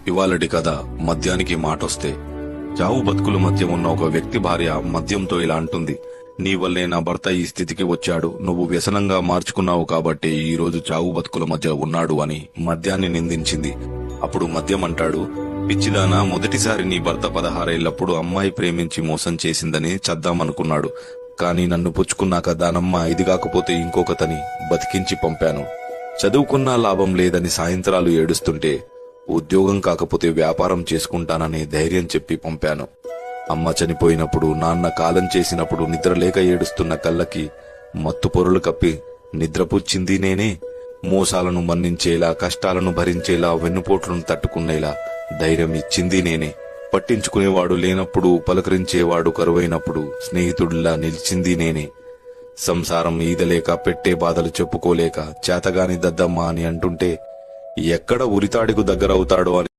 ఇవాళటి కథ మద్యానికి మాటొస్తే. చావు బతుకుల మధ్య ఉన్న ఒక వ్యక్తి భార్య మద్యంతో ఇలా అంటుంది. నీ వల్లే నా భర్త ఈ స్థితికి వచ్చాడు, నువ్వు వ్యసనంగా మార్చుకున్నావు కాబట్టి ఈ రోజు చావు బతుకుల మధ్య ఉన్నాడు అని మద్యాన్ని నిందించింది. అప్పుడు మద్యం అంటాడు, పిచ్చిదానా, మొదటిసారి నీ భర్త 16 ఏళ్లప్పుడు అమ్మాయి ప్రేమించి మోసం చేసిందని చద్దామనుకున్నాడు. కాని నన్ను పుచ్చుకున్నాక దానమ్మ ఇది కాకపోతే ఇంకొకతని బతికించి పంపాను. చదువుకున్నా లాభం లేదని సాయంత్రాలు ఏడుస్తుంటే ఉద్యోగం కాకపోతే వ్యాపారం చేసుకుంటాననే ధైర్యం చెప్పి పంపాను. అమ్మ చనిపోయినప్పుడు, నాన్న కాలం చేసినప్పుడు నిద్రలేక ఏడుస్తున్న కళ్ళకి మత్తు పొరులు కప్పి నిద్రపుచ్చింది నేనే. మోసాలను మన్నించేలా, కష్టాలను భరించేలా, వెన్నుపోట్లను తట్టుకునేలా ధైర్యం ఇచ్చింది నేనే. పట్టించుకునేవాడు లేనప్పుడు, పలకరించేవాడు కరువైనప్పుడు స్నేహితుడిలా నిలిచింది నేనే. సంసారం ఈదలేక, పెట్టే బాధలు చెప్పుకోలేక చేతగాని దద్దమ్మ అని అంటుంటే ఎక్కడ ఉరితాడికు దగ్గరవుతాడో అని